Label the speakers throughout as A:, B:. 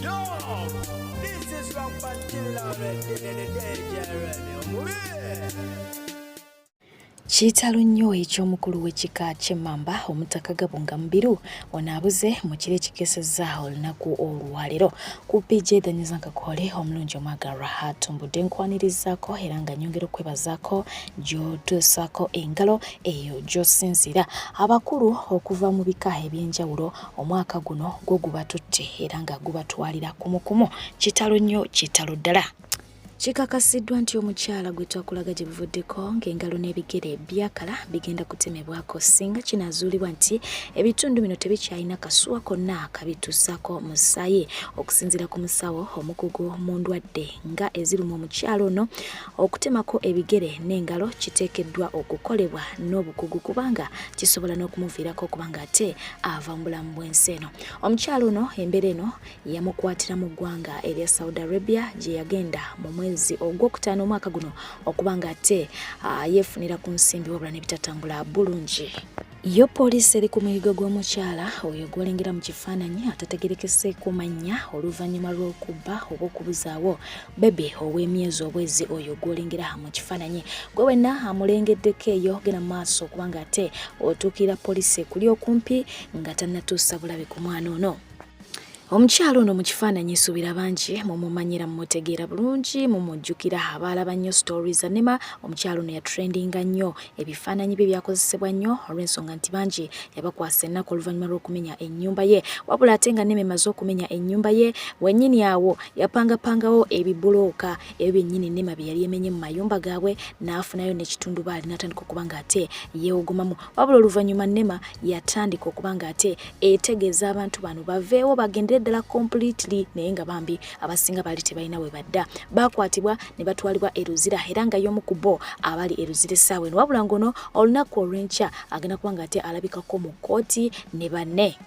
A: This is from Pantilla
B: Kitalo nnyo eky'omukulu w'ekika ky'emmamba Omutaka Gabunga Mubiru onaabuze mu kiro ekikesezza olunaku olwaleero ku PJ Daniel Kakole omulungi omwagalwa atumbudde nkwanirizaako era nga nnyongera okwebazaako gy'otuusaako engalo eyo gy'osinzira abakulu okuva mu bika eby'enjawulo omwaka guno gwo gubatutte era nga gubatwalira kumukumu kitalo nnyo kitalo ddala. Kikakasiddwa nti omukyala gwe twakulaga gye buvuddeko ng'engalo n'ebigere byakala bigenda kutemebwako singa kinaazuulibwa nti ebitundu bino tebikyalina kasuwa konna akabituusaako musaayi okusinziira ku musawo omukugu mu ndwadde nga eziruma omukyala ono okutemako ebigere n'engalo kiteekeddwa okukolebwa n'obukugu kubanga kisobola n'okumuviirako okubanga ate ava mu bulamu bw'ensi eno. Omukyala ono embeera eno yamukwatira mu ggwanga erya Saudi Arabia gye yagenda mu mwezi ogwokutaano omwaka guno okubanga ate yeefunira ku nsimbi wabula n'ebitatambula bulungi. Yo poliisi eri ku muyigo gw'omukyala oyo gw'olengera mu kifaananyi atategerekese ku mannya oluvannyuma lw'okubba oba okubuzaawo bebe ow'emyezi obwezi oyo gw'olengera mu kifaananyi gwe wenna amulengeddeko eyo genda mu maaso okubanga ate otuukira poliisi ekuli okumpi nga tannatuusa bulabe ku mwana ono. Omukyalo ono mu kifaananyi isuubira bangi mumumanyira mumutegeera bulungi mumujjukira abaalaba nnyo stories anema omukyalo ono yatrendinga nnyo ebifaananyi bye byakozesebwa nnyo olw'ensonga nti bangi yabakwasa ennaku oluvannyuma lw'okumenya ennyumba ye wabula ate nga Nema emaze okumenya ennyumba ye wennyini awo yapangapangawo ebibulooka ebyo byennyini Nema bye yali emenye mu mayumba gaabwe n'afunayo n'ekitundubaali n'atandika okuba nga ate yeewogomamu wabula oluvannyuma Nema yatandika okuba nga ate etegeeza abantu bano baveewo bagende ddala completely naye nga bambi abasinga baali tebalina we badda bakwatibwa ne batwalibwa eruzira era nga y'omu ku bo abali eruzira essaawa eno wabula ngono olunaku olw'enkya agenda kuba nga ate alabikako mu kkooti ne banne.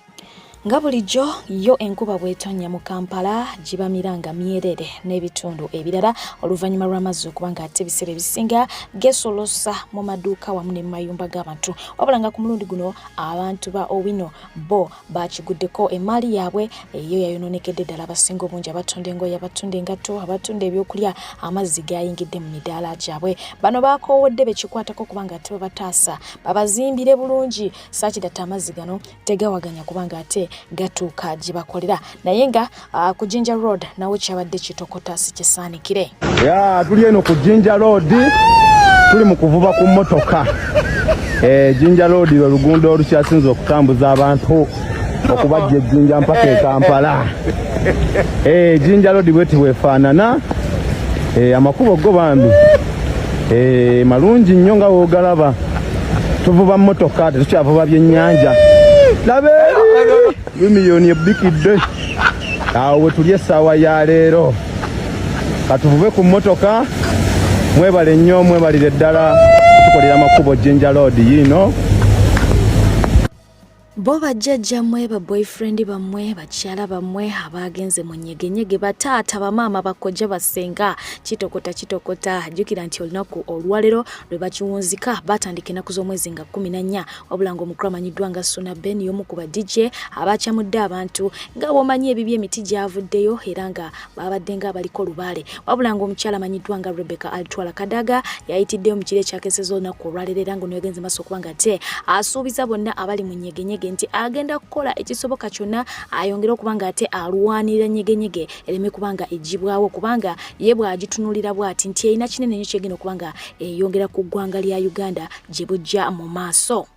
B: Nga bulijjo yo enkuba bw'etonnya mu Kampala gibamiranga myerere n'ebitundu ebirala oluvannyuma lw'amazzi okuba nga ate ebiseera ebisinga gesolosa mu maduuka wamu ne mu mayumba g'abantu wabula nga ku mulundi guno abantu ba Owino bo bakiguddeko emaali yaabwe eyo yayonoonekedde ddala abasinga obungi abatunda engoye abatunda engatto abatunda ebyokulya amazzi gayingidde mu midaala gyabwe bano bakoowodde bekikwatako kubanga ate babataasa babazimbire bulungi saakidatta amazzi gano tegawaganya kubanga ate gatuuka gye bakolera naye nga ku Jinja Road nawe kyabadde kitokota si kisaanikire.
C: Tuli eno ku Jinja Road tuli mu kuvuba ku mmotoka. Jinja Road lwe luguudo olukyasinze okutambuza abantu okubajja Jinja mpaka e Kampala. Jinja Road bweti bwefaanana amakubo go bambi malungi nnyo nga woogalaba tuvuba mmotoka tetukyavuba byennyanja labe miliyoni ebikidde awo we tuli essaawa ya leero katuvube ku mmotoka mwebale nnyo mwebalire ddala tukolera amakubo Jinja Road yino.
B: Bo bajjajjammwe ba boyfriend bammwe bakyala bammwe abagenze mu nyegenyege bataata bamaama bakojja basenga kitokota jjukira nti olunaku olwaleero lwe bakiwunzika batandika ennaku z'omwezi nga 14 wabula ng'omukulu amanyiddwa nga Suna Ben y'omu ku ba DJ abakyamudde abantu nga bw'omanyi ebibye emiti gyavuddeyo era nga babadde nga abaliko lubaale wabula ng'omukyala amanyiddwa nga Rebecca Altwala Kadaga yayitiddeyo mu kiro ekyakeseza olunaku olwaleero era ng'ono yagenze maaso okuba nga ate asuubiza bonna abali mu nyegenyege nti agenda kukola ekisoboka kyonna ayongera okubanga ate alwanirira nyegenyege ereme kubanga ejibwawo kubanga ye bwagitunulira bwati nti erina kinene nnyo kyegenda okubanga eyongera ku ggwanga lya Uganda gye bujja mu maaso.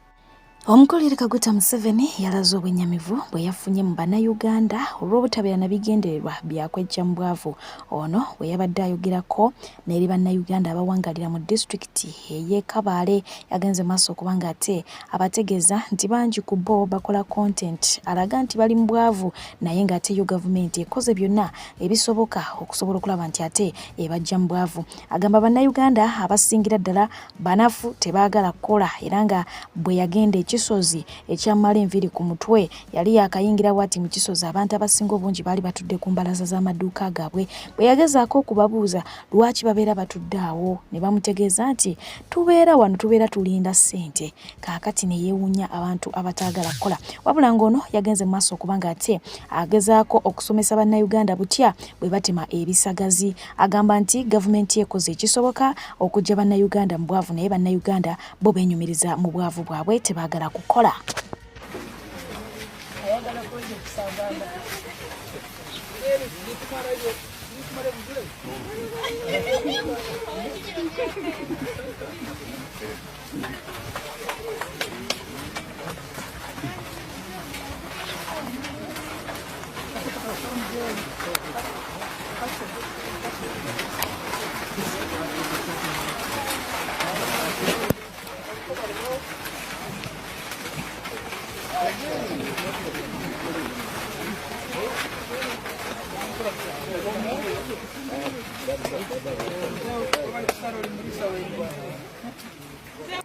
B: Omukolere Kaguta Museveni yalaze obwennyamivu bwe yafunye mu bannayuganda olw'obutabeera na bigendererwa byakwejja mu bwavu ono bwe yabadde ayogerako n'eri bannayuganda abawangalira mu disitulikiti ey'e Kabale yagenze maaso okubanga ate abategeeza nti bangi ku bo bakola content alaga nti bali mu bwavu naye ng'ate yo gavumenti ekoze byonna ebisoboka okusobola okulaba nti ate ebajja mu bwavu. Agamba bannayuganda abasingira ddala banafu tebaagala kukola era nga bwe yagenda kisozi ekyamala enviri ku mutwe yali yakayingira bwati mu kisozi abantu abasinga obungi baali batudde ku mbalaza z'amaduuka gaabwe bwe yagezaako okubabuuza lwaki babeera batudde awo ne bamutegeeza nti tubeera wano tubeera tulinda ssente kaakati ne yeewuunya abantu abataagala kukola wabula ng'ono yagenze mu maaso okubanga ate agezaako okusomesa bannayuganda butya bwe batema ebisagazi agamba nti gavumenti ekoze ekisoboka okujja bannayuganda mu bwavu naye bannayuganda bo beenyumiriza mu bwavu bwabwe tebaagala kukola.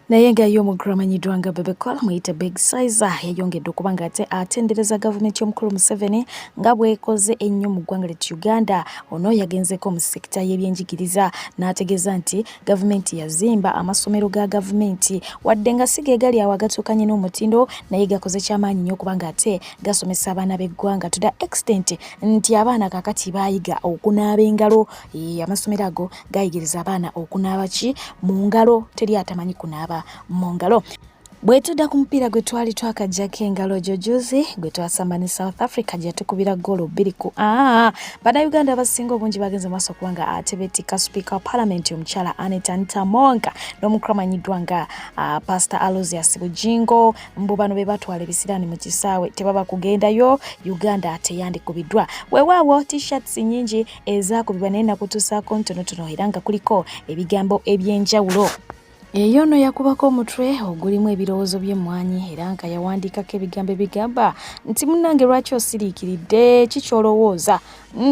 B: naye nga yo omugramanyiddwa nga Bebekol muyite Big Sizer yayongedde okubanga ate atendereza gavumenti y'omukulu Museveni nga bw'ekoze ennyo mu ggwanga ly'e Uganda. Ono yagenzeeko mu sekita y'ebyenjigiriza n'ategeeza nti gavumenti yazimba amasomero ga gavumenti wadde nga si ge gali awo agatuukanye n'omutindo naye gakoze kyamaanyi nnyo okubanga ate gasomesa abaana b'eggwanga to the extent nti abaana kaakati baayiga okunaaba engalo. Amasomero ago gayigiriza abaana okunaaba ki mu ngalo, teri atamanyi kunaaba mu ngalo. Bwe tudda ku mupiira gwe twali twakajjako engalo jojuzi gwe twasamba ne South Africa gye tukubira goolo 2-1. Bannayuganda abasinga obungi bagenze mu maaso kubanga ate beetikka Speaker wa Parliament omukyala Anita Ntamonga n'omukramanyiddwa nga Pastor Aloysius Bujingo. Mbu bano be batwala ebisiraani mu kisaawe tebaba kugendayo, Uganda teyandikubiddwa. Weewaawo t-shirts nnyingi ezaakubibwa naye nakutuusaako ntonotono era nga kuliko ebigambo eby'enjawulo. Eyo no yakubako omutwe ogulimu ebirowoozo by'emmwanyi era nga yawandiikako ebigambo ebigamba nti munnange lwaki osiriikiridde kikyolowooza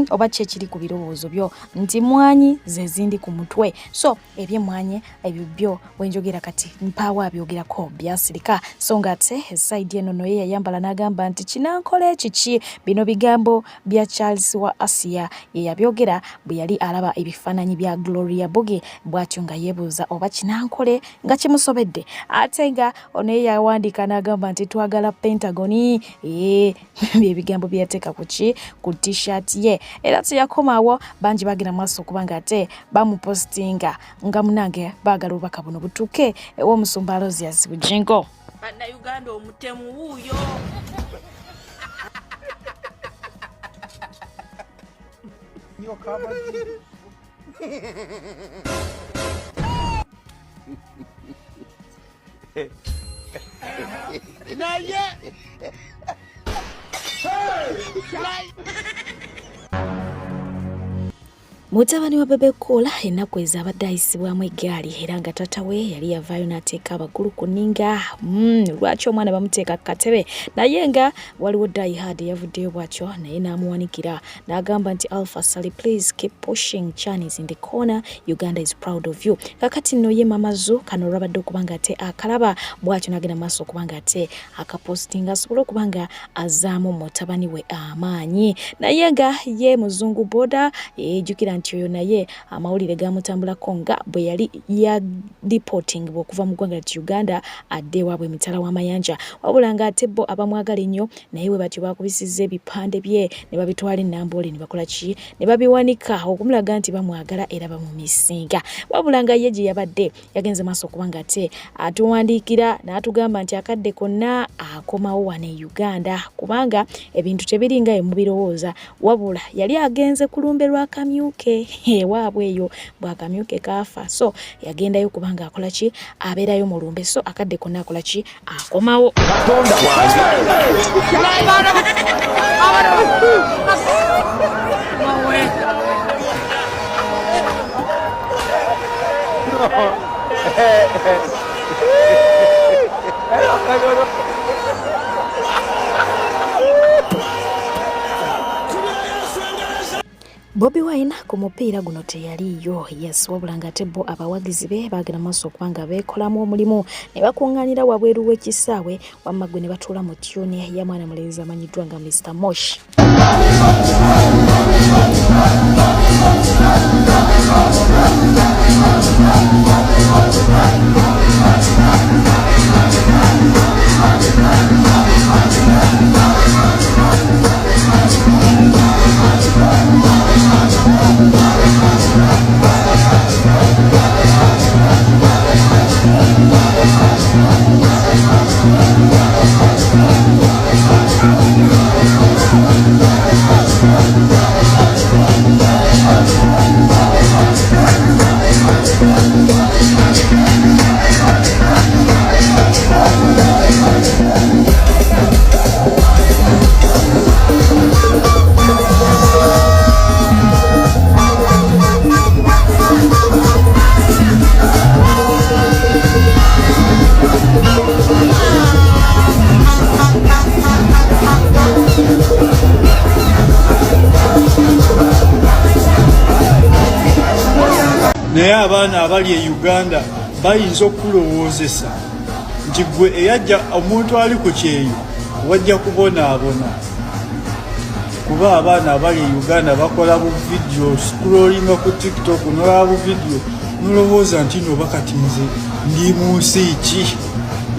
B: oba kyekiri ku birowoozo byo nti mmwanyi ze zindi ku mutwe. So ebyemmwanyi ebyo byo bwenjogera kati mpaawo abyogerako byasirika so nga ate esaidi eno noye yayambala n'agamba nti kinankole kiki. Bino bigambo bya Charles wa Asia ye yabyogera bwe yali alaba ebifaananyi bya Gloria Bugi bw'atyo nga yeebuuza oba kinankole nga kimusobedde. Ate nga ono ye yawandiika n'agamba nti twagala Pentagoni. Ebigambo byateeka ku ki ku t-shirt ye era teyakomaawo bangi bagenda maaso okubanga ate bamupostinga nga munange baagala obubaka buno butuuke ew'omusumba Aloysius Bujingo.
A: Bannayuganda omutemu wuuyo. Naye
B: mutabani wa Bebekol ennaku ezabadde ayisibwamu eggaali era nga taata we yali yavaayo n'ateeka abagulu ku nninga. Lwaki omwana bamuteeka ku katebe naye nga waliwo diehard eyavuddeyo bw'atyo naye n'amuwanikira n'agamba nti Alpha Sally please keep pushing, Chan is in the corner, Uganda is proud of you. Kakati nno ye mamazu kano olwabadde okubanga ate akalaba bw'atyo n'agenda maaso okubanga ate akapostinga asobole okubanga azaamu mutabani we amaanyi. Naye nga ye muzungu boda ejjukira nti oyo naye amawulire gamutambulako nga bwe yali ya reporting okuva mu ggwanga lya Uganda adde ewaabwe emitala w'amayanja. Wabula nga ate bo abamwagala ennyo naye bwe batyo bakubisizza ebipande bye ne babitwala ennamboole ne bakola ki ne babiwanika okumulaga nti bamwagala era bamumisinga. Wabula nga ye gye yabadde yagenze maaso okubanga ate atuwandiikira n'atugamba nti akadde konna akomawo wano e Uganda kubanga ebintu tebiringa mubirowooza wabula yali agenze kulumbe lwa kamyuke ewaabwe eyo bwakamyuke kaafa so yagendayo kubanga akola ki abeerayo mu lumbe so akadde konna akola ki akomawo. Bobi Wine ku mupiira guno teyaliyo yes wabula ng'ate bo abawagizi be baagenda maaso okubanga beekolamu omulimu ne bakuŋŋaanira wabweru w'ekisaawe wamma gwe ne batuula mu tyuni ya mwana mulenzi amanyiddwa nga Mr. Mosh.
D: naye abaana abali e Uganda bayinza okulowoozesa nti gwe eyajja omuntu ali ku kyeyo wajja kubonaabona kuba abaana abali e Uganda bakola bu video scrollinga ku TikTok nolaba bu video nolowooza nti no bakati nze ndi mu nsi ki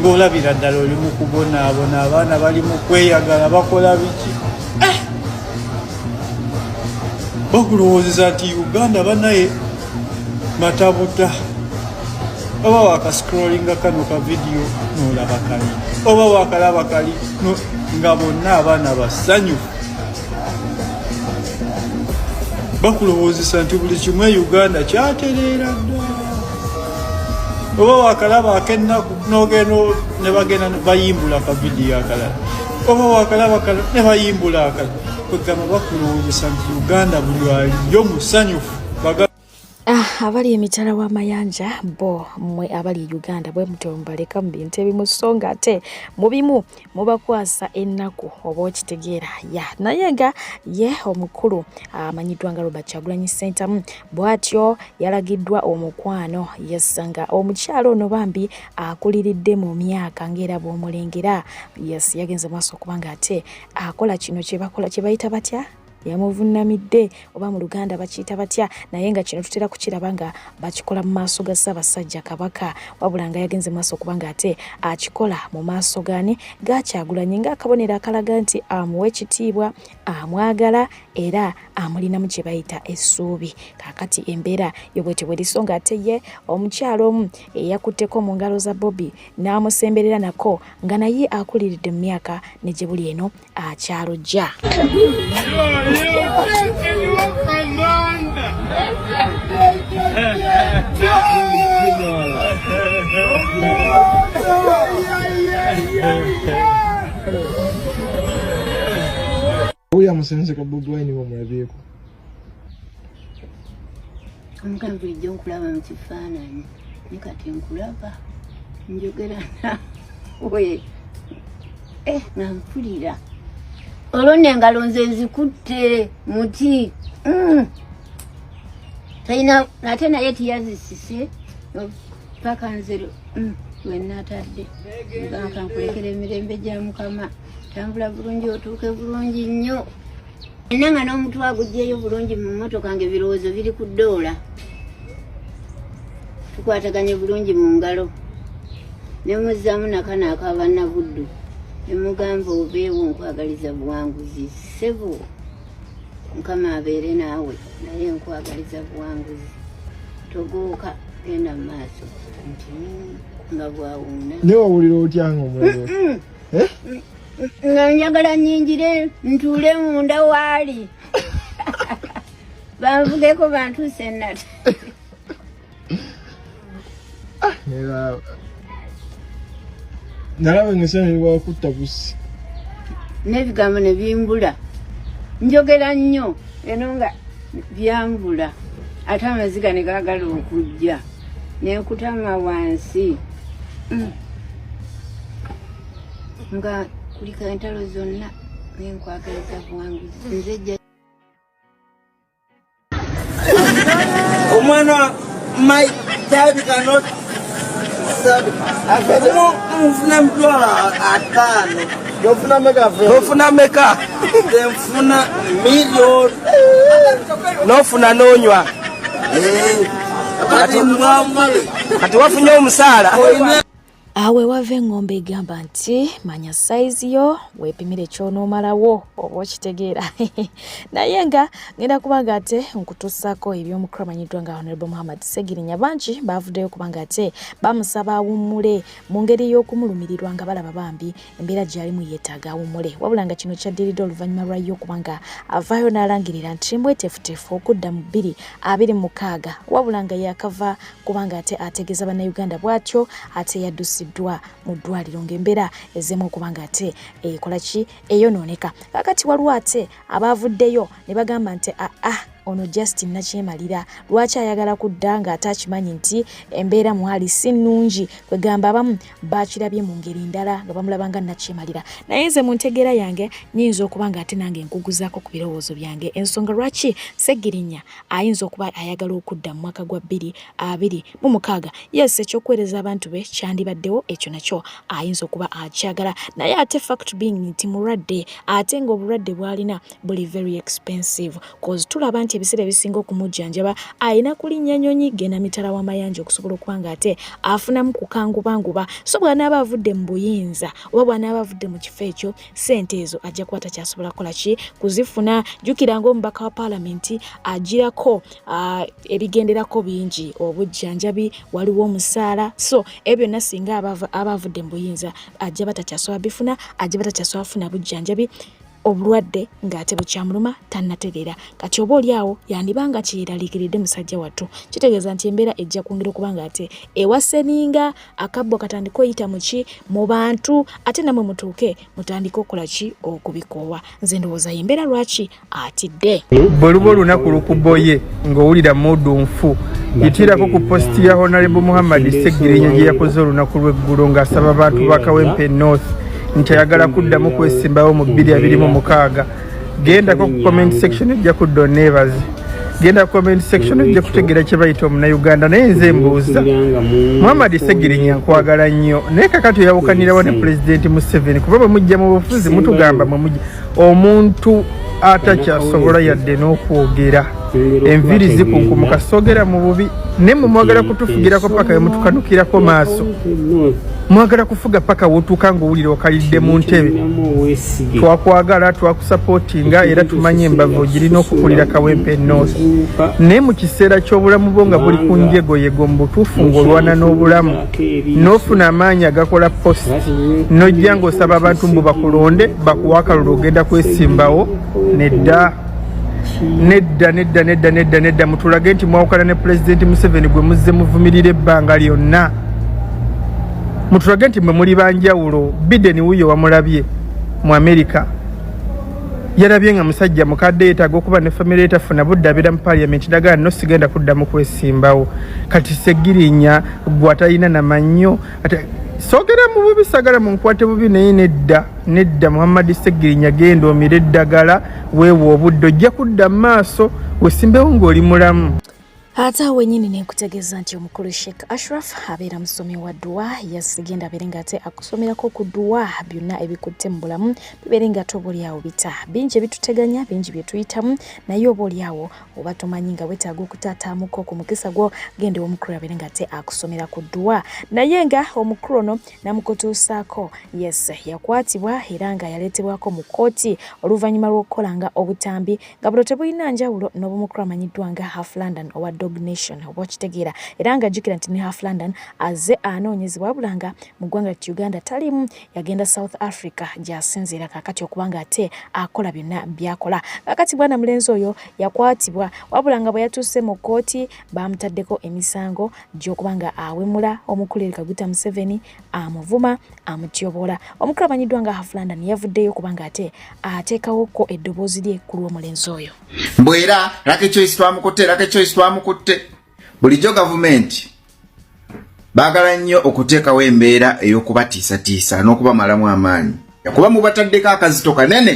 D: ng'olabira ddala oli mu kubonaabona abaana bali mu kweyagala bakola biki bakulowoozesa nti Uganda banaye matabuta oba wakascrollinga kano ka video n'olaba kali oba wakalaba kali nga bonna abaana basanyufu bakulowoozesa nti buli kimu e Uganda kyatereera ddala oba wakalaba akennaku n'ogenda ne bagenda bayimbula ka video akalala oba wakalaba kala ne bayimbula akalala kwegamba bakulowoozesa nti Uganda buli aliyo musanyufu
B: abali emitala w'amayanja bo mwe abali Uganda bwe mutombaleka mu bintu ebimu so nga ate mu bimu mubakwasa ennaku oba okitegeera naye nga ye omukulu amanyiddwa nga Robert Kyagulanyi Ssentamu bw'atyo yalagiddwa omukwano yasanga omukyalo ono bambi akuliridde mu myaka ng'era bw'omulengera yagenze maaso okubanga ate akola kino kye bayita batya yamuvunnamidde oba mu Luganda bakiyita batya naye nga kino tutera kukiraba nga bakikola mu maaso ga Ssaabasajja Kabaka wabula nga yagenze maaso okubanga ate akikola mu maaso gani ga Kyagulanyi ng'akabonero akalaga nti amuwa ekitiibwa amwagala era amulinamu kye bayita essuubi kaakati embeera y'obwete bweriso nga ate ye omukyalo omu eyakutteko mu ngalo za Bobi n'amusemberera nako nga naye akuliridde mu myaka ne gye buli eno akyalojja.
E: William Senseka Bobi Wine wamulabyeko
F: omukama bulijjo nkulaba mu kifaananyi ne kati nkulaba njogera nawe nga mpulira olwo n'engalo nze nzikutte muti talina ate naye tiyazisise paka nze wenatadde kankulekera emirembe gya Mukama tambula bulungi otuuke bulungi nnyo nga n'omutwe agugyeyo bulungi mu mmotoka nga ebirowoozo biri ku ddoola tukwataganye bulungi mu ngalo ne muzzaamu nakano akabannabuddu ne mugamba obeewo nkwagaliza buwanguzi ssebo Mukama abeere naawe naye nkwagaliza buwanguzi togooka genda mu maaso nti nga bwawuuna
E: ne wawulira otya nga omulebe
F: nga njagala nnyingire ntuule munda waali banvugeko bantuuse ennata
E: nalaba ngesanirwa kutta busi
F: n'ebigambo ne bimbula njogera nnyo eno nga byambula ate amaziga ne gaagala okujja nenkutama wansi nga kulika entalo zonna nenkwagaliza buwanguzi nze
G: mwana my dad cannot mfuna mdola atano nofuna meka mfuna million nofuna nonywa kati wafunye omusala
B: awe wava engombe egamba nti manya size yo wepimire kyonoomalawo oba okitegeera naye nga ngenda kubanga ate nkutuusako eby'omukulu amanyiddwa nga Honorable Muhammad Ssegirinya bangi baavuddeyo kubanga ate bamusaba awummule mu ngeri y'okumulumirirwa nga balaba bambi embeera gy'alimu yeetaaga awummule wabula nga kino kyaddiridde oluvannyuma lwayo kubanga avaayo n'alangirira nti mbweteefuteefu okudda mu 2026 wabula nga yakava kubanga ate ategeeza bannayuganda bw'atyo ate yaddusiddwa mu ddwaliro ng'embeera ezemu okubanga ate ekola ki eyonooneka kakati waliwo ate abaavuddeyo ne bagamba nti ono Justin Nakyemalira lwaki ayagala kudda nga atakimanyi nti embeera mwali si nnungi kwegamba abamu bakirabye mu ngeri ndala nga bamulaba nga Nakyemalira naye nze mu ntegeera yange nyinza okuba nga ate nange nkuguzaako ku birowoozo byange ensonga lwaki Ssegirinya ayinza okuba ayagala okudda mu mwaka gwa 2026 yes ekyokwereeza abantu be kyandibaddewo ekyo nakyo ayinza okuba akyagala naye ate fact being nti mulwadde ate ng'obulwadde bw'alina buli very expensive cause tulaba nti ebiseera ebisinga okumujjanjaba ayina kulinnya nnyonyi genda mitala w'amayanja okusobola okuba nga ate afunamu kukangubanguba so bw'anaaba avudde mu buyinza oba bw'anaaba avudde mu kifo ekyo ssente ezo ajja kuba takyasobola kukola ki kuzifuna jjukira ng'omubaka wa paalamenti agirako ebigenderako bingi obujjanjabi waliwo omusaala so ebyo byonna singa aba avudde mu buyinza ajja batakyasobola bifuna ajja batakyasobola funa bujjanjabi obulwadde ng'ate bukyamuluma tannatereera kati oba oliawo yandibanga kyeraliikiridde musajja wattu kitegeeza nti embeera ejja kwongera okuba nga ate ewaseninga akabbo katandika oyita muki mu bantu ate namwe mutuuke mutandika okukola ki okubikoowa nze ndowooza embeera lwaki atidde
H: bwe luba olunaku lukuboye ng'owulira mudu nfu yitirako ku positi ya Honorable Muhammad Ssegirinya gye yakoze olunaku lw'eggulo ng'asaba abantu ba Kawempe North nti ayagala kuddamu kwesimbawo mu 2026 genda ku comment section ejja kudda oneebaze genda ku comment section ejja kutegeera kye bayita omunnayuganda naye nze mbuuza Muhammad Ssegirinya nkwagala nnyo naye kakati oyawukanirawo ne Pulezidenti Museveni kuba bwe mujja mu bufuzi mutugamba mwe mujja omuntu atakyasobola yadde n'okwogera enviri zikunkumuka sogera mu bubi ne mwagala kutufugirako paka we mutukanukirako maaso mwagala kufuga paka wotuuka ng'owulira okalidde mu ntebe twakwagala twakusapootinga era tumanye embavu ogirina okukulira Kawempe North naye mu kiseera ky'obulamu bwo nga buli ku njegoyego mu butuufu ng'olwana n'obulamu n'ofuna amaanyi agakola post n'ojja ng'osaba abantu mbu bakulonde bakuwa akalulu ogenda kwesimbawo nedda mutulage nti mwawukana ne Pulezidenti Museveni gwe muzze muvumirira ebbanga lyonna mutulage nti mwe muli banjawulo Biden wuyo wamulabye mu Amerika yarabye nga musajja mukadde yeetaaga okuba ne famire etafuna buddabira mu Parliament ndagala no sigenda kuddamu kwesimbawo kati Ssegirinya gwe atalina namannyo sogera mu bubi sagala mu nkwate bubi naye nedda Muhammad Ssegirinya genda omira eddagala weewa obudde ojja kudda mu maaso wesimbewo ng'oli mulamu
B: ate awo wenyini nenkutegeeza nti omukulu Sheikh Ashraf abeera musomi wa dduwa yasigenda abeere nga ate akusomerako ku dduwa byonna ebikutte mu bulamu bibeere nga ate oba oliawo bita bingi ebituteganya bingi bye tuyitamu naye oba oliawo oba tomanyi nga weetaaga okutaataamuko ku mukisa gwo genda omukulu abeere nga ate akusomera ku dduwa naye nga omukulu ono namukutuusaako yes yakwatibwa era nga yaleetebwako mu kkooti oluvannyuma lw'okukolanga obutambi nga buno tebulina njawulo n'obumukulu amanyiddwa nga Half London owa Dog Nation oba okitegeera era nga jjukira nti ne Half London azze anoonyezebwa wabula mu ggwanga lya Uganda talimu yagenda South Africa gy'asinziira kaakati okuba nga ate akola byonna by'akola kaakati bwana mulenzi oyo yakwatibwa wabula nga bwe yatuuse mu kkooti baamutaddeko emisango gy'okuba nga awemula omukulu Yoweri Kaguta Museveni amuvuma amutyoboola omukulu amanyiddwa nga Half London yavuddeyo okuba nga ate ateekawoko eddoboozi lye ku lw'omulenzi oyo
I: mbwera Lucky Choice twamukutte bulijjo gavumenti baagala nnyo okuteekawo embeera ey'okubatiisatiisa n'okubamalamu amaanyi kuba mubataddeko akazito kanene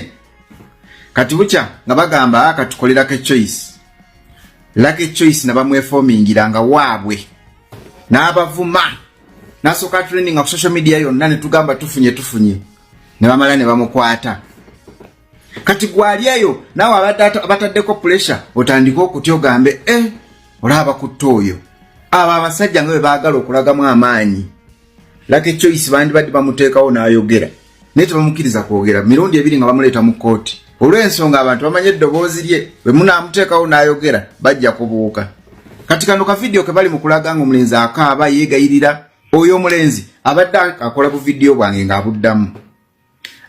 I: kati bukya nga bagamba katukolera Lucky Choice Lucky Choice na bamwefomingira nga waabwe n'abavuma n'asooka training ku social media yonna ne tugamba tufunye ne bamala ne bamukwata. Kati gwali eyo nawe abataddeko pressure otandika okutya ogambe olaba kuttoyo aba abasajja nga bwe baagala okulagamu amaanyi. Lucky Choice bandibadde bamuteekawo n'ayogera naye tebamukiriza kwogera mirundi ebiri nga bamuleeta mu kkooti olw'ensonga abantu bamanye eddoboozi lye bwe munaamuteekawo n'ayogera bajja kubuuka. Kati kano ka video ke bali mu kulaga nga omulenzi akaaba yeegayirira oyo omulenzi abadde akola bu video bwange ng'abuddamu.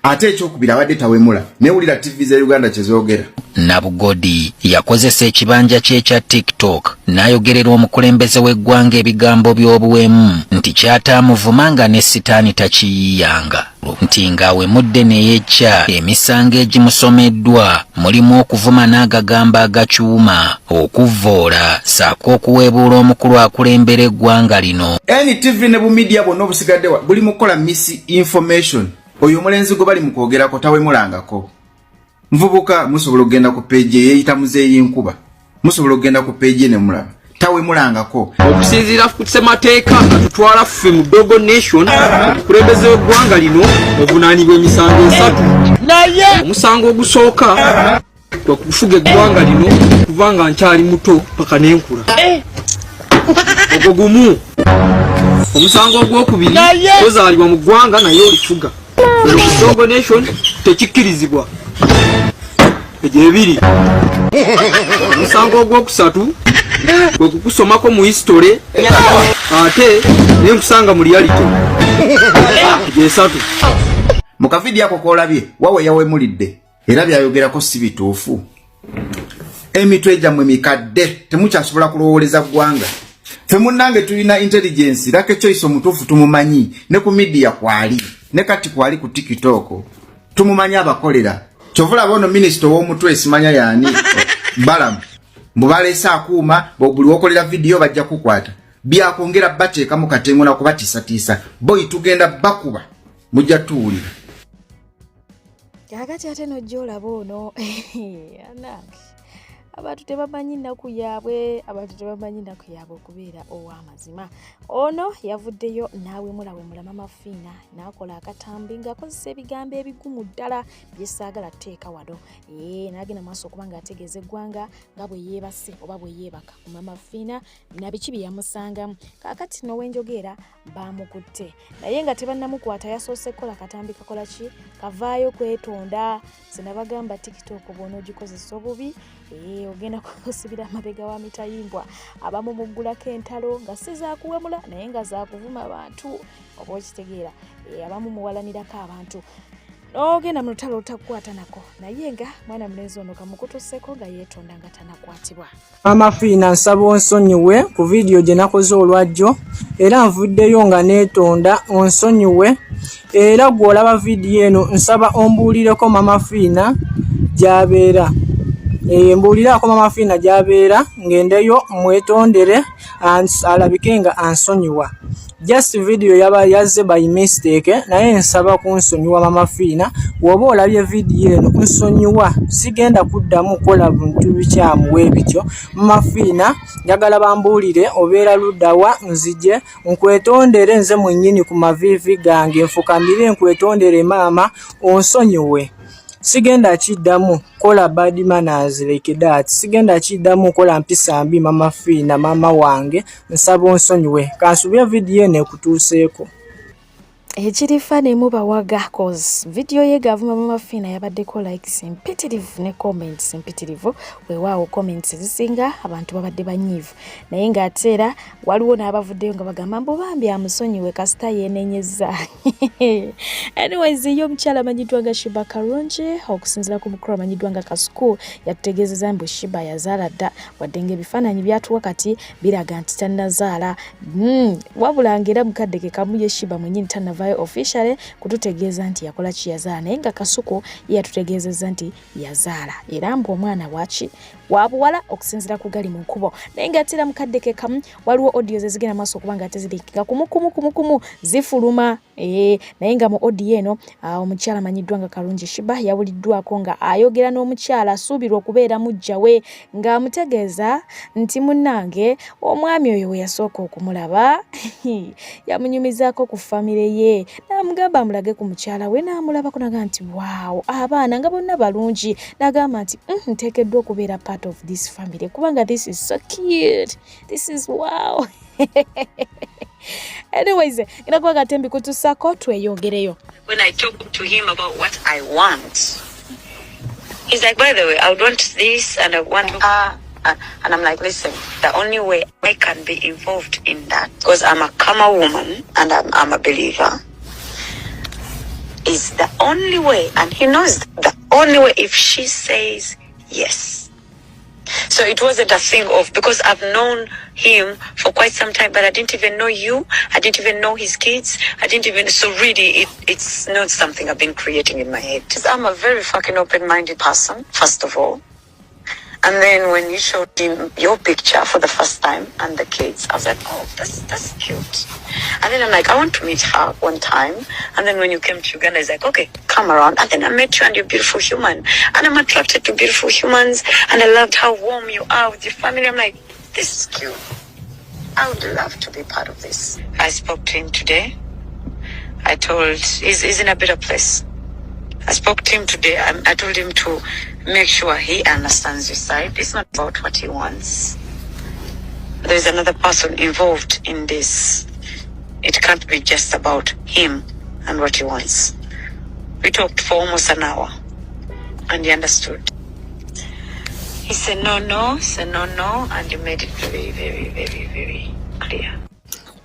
I: Ate ekyokubiri abadde tawemula newulira TV za Uganda kyezoogera.
J: Nabugodi yakozesa ekibanja kye ekya TikTok n'ayogerera omukulembeze w'eggwanga ebigambo by'obuwemu nti kyatamuvuma nga ne sitaani takiyiyanga nti ng'awemudde n'eyecca emisango egimusomeddwa mulimu okuvuma n'agagamba agakyuma okuvvoola saako okuweebuula omukulu akulembera eggwanga lino. NTV ne bu media bonna obusigadde buli mukola misinformation. Oyo omulenzi gwe bali mu kwogerako tawemulangako. Mvubuka musobola okugenda ku page eyita muzeeyi nkuba musobola okugenda ku page ne mulaba tawemulangako.
G: Okusinziira ku ssemateeka atutwala ffe mu Dogo Nation kulembeze w'eggwanga lino obunaanibwa emisango 3 naye omusango ogusooka gwe kufuga eggwanga lino kuva nga nkyali muto paka n'enkula ogwo gumu. Omusango ogwokubiri tozaalibwa mu ggwanga naye olifuga. Dogo Nation tekikkirizibwa. Ejebiri. Omusango ogwokusatu gwe kukusomako mu history ate nenkusanga mu reality. Jesatu.
I: Mu kavidi yako kolabye wawe yawemulidde era byayogerako si bituufu. Emitwe gyammwe mikadde temukyasobola kulowooleza ggwanga. Ffe munnange tulina intelligence Lucky Choice omutuufu tumumanyi ne ku media kwali ne kati kwali ku TikTok tumumanyi abakolera. Kyovula bono minister w'omutwe simanya yani Balamu mubaleesa akuuma buli wokolera video bajja kukwata byakwongera bateeka mu katengo na kubatiisatiisa boyi tugenda bakuba mujja tuwulira.
B: Kakati ate nojjolaba ono anange abantu tebamanyi nnaku yaabwe okubeera ow'amazima. Ono yavuddeyo n'awemula Mama Fiina n'akola akatambi ng'akozesa ebigambo ebigumu ddala byesaagala tteeka wano. N'agenda maaso okuba ng'ategeeza eggwanga nga bwe yeebase oba bwe yeebaka ku Mama Fiina na biki bye yamusangamu. Kaakati n'owenjogera baamukutte naye nga tebannamukwata yasoose kukola katambi kakola ki kavaayo kwetonda. Sinabagamba TikTok bw'onoogikozesa obubi ogenda kusibira amabega wa mitayimbwa abamu muggulako entalo nga si zaakuwemula naye nga zaakuvuma abantu oba okitegeera abamu muwalanirako abantu n'ogenda mu lutalo otakukwata nako naye nga mwana mulenzi ono kamukutusseko nga yeetonda nga tanakwatibwa.
H: Mama Fiina nsaba onsonyiwe ku vidiyo gye nakoze olwajjo era nvuddeyo nga neetonda onsonyiwe era gw'olaba vidiyo eno nsaba ombuulireko Mama Fiina gy'abeera. Mbuulirako Mama Fiina gy'abeera ngendeyo mwetondere alabike nga ansonyiwa. Just video yaba yazze by mistake naye nsaba kunsonyiwa Mama Fiina woba olabye video eno nsonyiwa sigenda kuddamu kola bintu bikyamu webityo. Mama Fiina njagala bambuulire obeera luddawa nzije nkwetondere nze mwennyini ku mavivi gange nfukamire nkwetondere maama onsonyiwe. Sigenda kiddamu kola bad manners like that. Sigenda kiddamu kola mpisa mbi Mama Fiina mama wange nsaba onsonyiwe. Kansubye video ene kutuuseeko.
B: Ekirifa ne mubawaga cause video ye gavuma Mama Fiina yabaddeko likes mpitirivu ne comments mpitirivu weewaawo comments zisinga abantu babadde banyiivu naye ng'ate era waliwo n'abavuddeyo nga bagamba mbu bambi amusonyiwe kasita yeenenyezza. Anyways yo omukyala amanyiddwa nga Shiba Karungi okusinziira ku mukulu amanyiddwa nga Kasuku yatutegeezezza mbu Shiba yazaala dda wadde ng'ebifaananyi byatuwa kati biraga nti tannazaala wabula ng'era mukadde ke kamu ye Shiba mwennyini tannava yavayo officially kututegeeza nti yakola kiyazaala naye nga Kasuku yatutegeezezza nti yazaala era mbu omwana wabuwala okusinziira ku gali mu nkubo naye nga atira mukadde ke kamu waliwo audio zezigenda maaso okubanga ate zirikika kumu zifuluma naye nga mu audio eno omukyala amanyiddwa nga Kalungi Shiba yawuliddwako nga ayogera n'omukyala asuubirwa okubeera mujja we ng'amutegeeza nti munnange omwami oyo we yasooka okumulaba yamunyumizaako ku famire ye n'amugamba amulage ku mukyala we n'amulabako naga nti waawo abaana nga bonna balungi n'agamba nti nteekeddwa okubeera part of this family kubanga this is so cute, this is wow. Anyways, inakuwa katembi kutusako tweyongereyo.
K: When I talk to him about what I want, he's like, by the way, I would want this and I want and I'm like, listen, the only way I can be involved in that, because I'm a Kama woman and I'm a believer, is the only way, and he knows the only way if she says yes. So it wasn't a thing of, because I've known him for quite some time, but I didn't even know you. I didn't even know his kids. I didn't even, so really it's not something I've been creating in my head. I'm a very fucking open-minded person, first of all. And then when you showed him your picture for the first time and the kids, I was like, oh, that's cute. And then I'm like, I want to meet her one time. And then when you came to Uganda, he's like, okay, come around. And then I met you and you're a beautiful human. And I'm attracted to beautiful humans. And I loved how warm you are with your family. I'm like, this is cute. I would love to be part of this. I spoke to him today. I told, he's in a better place. I spoke to him today. I told him to make sure he understands your side. It's not about what he wants. There's another person involved in this. It can't be just about him and what he wants. We talked for almost an hour and he understood. He said no, and he made it very, very, very, very clear.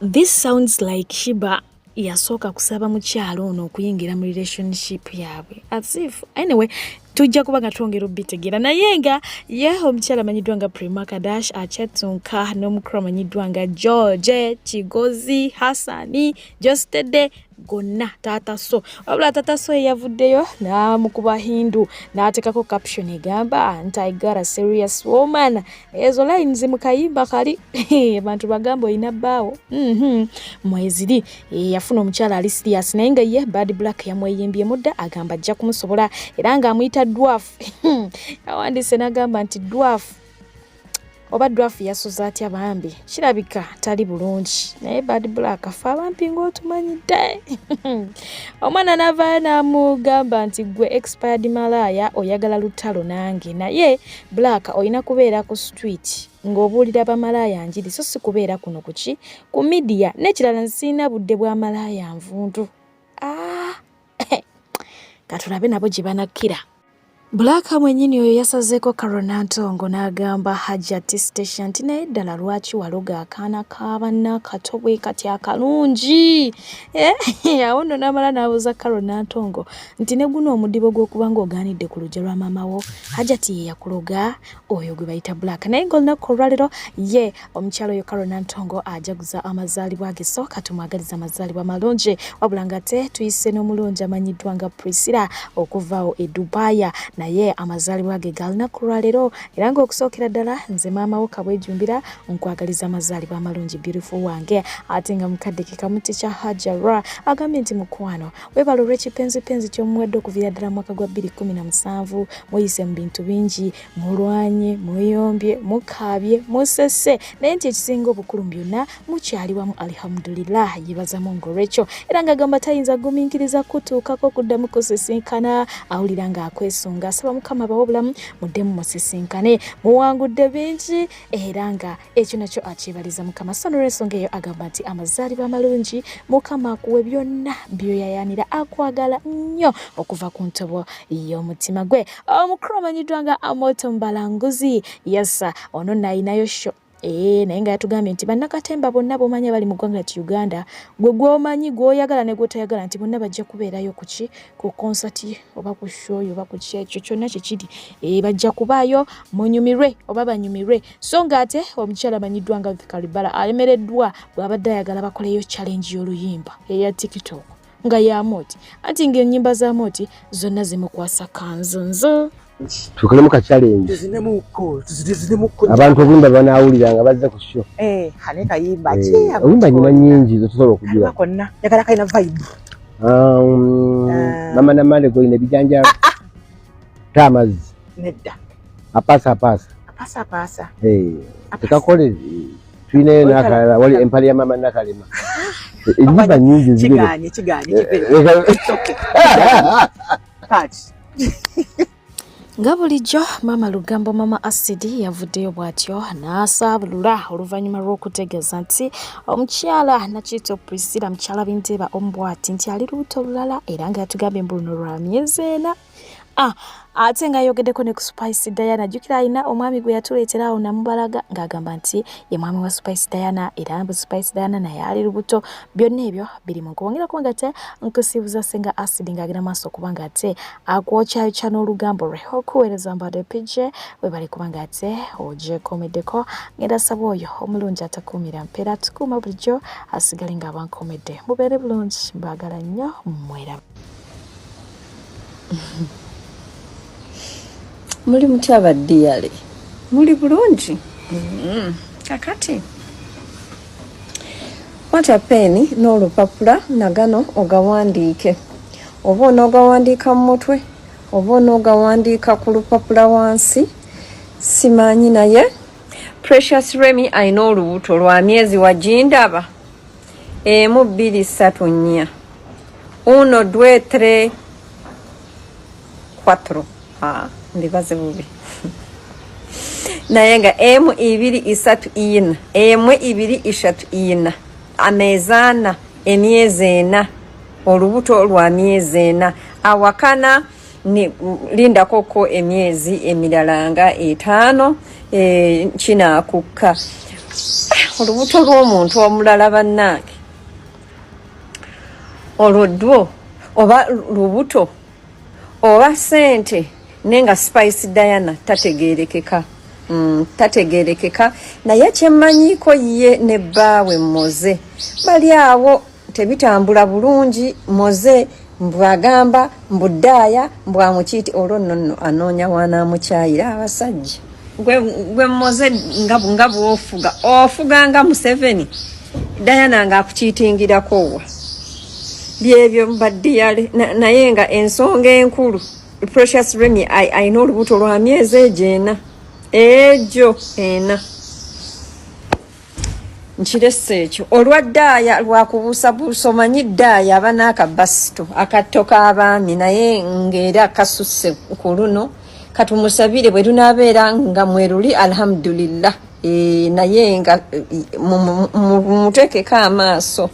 B: This sounds like Shiba yasooka kusaba mukyalo ono okuyingira mu relationship yaabwe as if anyway tujja kuba nga twongera obitegeera naye nga ye omukyala amanyiddwa nga Prima Kadash achetunka n'omukulu amanyiddwa nga George Kigozi Hassani Jostede gonna tata so wabula tata so yavuddeyo n'amukuba Hindu n'atekako caption egamba I got a serious woman ezo lines mu kayimba kali abantu bagamba oyina bbaawo mweziri yafuna omukyala ali serious naye nga ye Bad Black yamweyimbye mudda agamba ajja kumusobola era nga amuyita dwarf awandise n'agamba nti dwarf oba dwarf yasoza atya bambi kirabika tali bulungi naye Bad Black afa bambi ng'otumanyidde omwana n'avaayo n'amugamba nti gwe expired malaya oyagala lutalo nange naye Black oyina kubeera ku street ng'obuulira bamalaya njiri so si kubeera kuno kuki ku media n'ekirala nsina budde bwa malaya nvundu katulabe nabo gye banakkira. Black mwennyini oyo yasazeeko Karonantongo n'agamba Hajati Station nti naye ddala lwaki waloga akaana k'abanna kato bwe kati akalungi awo nno n'amala n'abuuza Karonantongo nti ne guno omudibo gw'okuba ng'ogaanidde ku luggya lwa maama wo Hajati ye yakuloga oyo gwe bayita Black naye ng'olunaku olwaleero ye omukyalo oyo Karonantongo ajaguza amazaalibwa ge so katumwagaliza amazaalibwa malungi wabula ng'ate tuyise n'omulungi amanyiddwa nga Priscilla okuvaawo e Dubai naye amazaalibwa ge galunaku lwaleero era ng'okusookera ddala nze maama wo Kabwejumbira nkwagaliza amazaalibwa amalungi beautiful wange ate nga mukadde ke kamuti kya Hajara agambye nti mukwano webala olw'ekipenzipenzi ky'omuwadde okuviira ddala mwaka gwa 2017 muyise mu bintu bingi mulwanye muyombye mukaabye musese naye nti ekisinga obukulu byonna mukyali wamu alhamdulillah yebaza Mungu Rachel era ng'agamba tayinza gumiikiriza kutuukako kuddamu kusisinkana awulira ng'akwesunga asaba Mukama bawe obulamu muddemu musisinkane muwangudde bingi era nga ekyo nakyo akyebaliza Mukama so n'olw'ensonga eyo agamba nti amazaalibwa amalungi Mukama akuwe byonna byoyayanira akwagala nnyo okuva ku ntobo y'omutima gwe omukulu amanyiddwa nga Amoto Mbalanguzi yasa ono nayinayo sho naye nga yatugambye nti bannakatemba bonna b'omanyi bali mu ggwanga lya Uganda gwe gw'omanyi gw'oyagala ne gw'otoyagala nti bonna bajja kubeerayo ku konsati oba ku show oba ku kyekyo kyonna kikiri bajja kubaayo munyumirwe oba banyumirwe so ng'ate omukyala amanyiddwa nga Karibala alemereddwa bw'abadde ayagala bakoleyo challenge y'oluyimba eya TikTok nga ya Moti ati ng'ennyimba za Moti zonna zimukwasa kanzunzu.
C: Tukole mu ka challenge abantu obumba banawulira nga bazze ku show
L: hane kayimba ki
C: obumba nyima nyingi zo tusobola okugira
L: konna yakala kaina vibe
C: mama na male go ine bijanja tamazi
L: nedda
C: apasa tukakole twine nakala wali empali ya mama nakalema enyimba nyingi zigire
L: kiganye
B: Nga bulijjo Mama Lugambo Mama Asidi yavuddeyo bw'atyo n'asaabulula oluvannyuma lw'okutegeeza nti omukyala Nakitto Priscilla mukyala Binteba Ombwati nti ali lubuto lulala era nga yatugamba embuluno lwa myezi 4. Ate nga ayogeddeko ne ku Spice Diana jjukira alina omwami gwe yatuleetera awo Namubalaga ng'agamba nti ye mwami wa Spice Diana era mbu Spice Diana naye ali lubuto. Byonna ebyo biri mu kubongera kubanga ate nkusiibuza Ssenga Acid ng'agenda maaso kubanga ate akwokyayocha n'olugambo lwe okuweereza mbadde PJ we bali kubanga ate ogyekomeddeko ngenda saba oyo omulungi atakuumira mpeera tukuuma bulijjo asigale ng'abankomedde mubeere bulungi mbaagala nnyo mwera.
M: Muli mutya baddiyale muli bulungi kakati kwata peni n'olupapula nagano ogawandiike oba onoogawandiika mu mutwe oba onoogawandiika ku lupapula wansi simanyi naye Precious Remy alina olubuto lwa myezi wagindaba 1 2 3 4 1 2 3 4 ndibaze bubi naye nga 1 2 3 4 1 2 3 4 amezi 4 emyezi 4 olubuto lwa myezi 4 awakana ni linda koko emyezi emirala nga 5 kinakukka olubuto lw'omuntu omulala bannange olwodwo oba lubuto oba sente nenga Spice Diana tategerekeka naye kyemmanyiko ye ne bbaawe Moze bali awo tebitambula bulungi. Moze mbwagamba mbuddaaya mbwamukiti olwo nno anoonya wanamukyayira abasajja gwe Moze nga bwofuga nga Museveni Diana nga akukiitingirako wa byebyo mbaddiyale naye nga ensonga enkulu Precious Remy ayina olubuto lwa myezi egyo 4 nkirese ekyo olwaddaaya lwakubuusabuusa omanyi ddaaya aba n'akabasito akatto k'abaami naye ng'era kasusse ku luno katumusabire bwe tunaabeera nga mweruli alhamdulillah naye nga muteekeko amaaso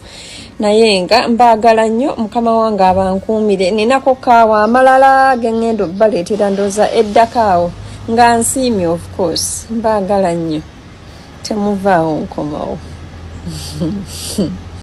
M: naye nga mbaagala nnyo mukama wange abankuumire ninako kaawa amalala gengendo baleetera ndoza eddakaawo nga nsiimi of course mbaagala nnyo temuvaawo nkomawo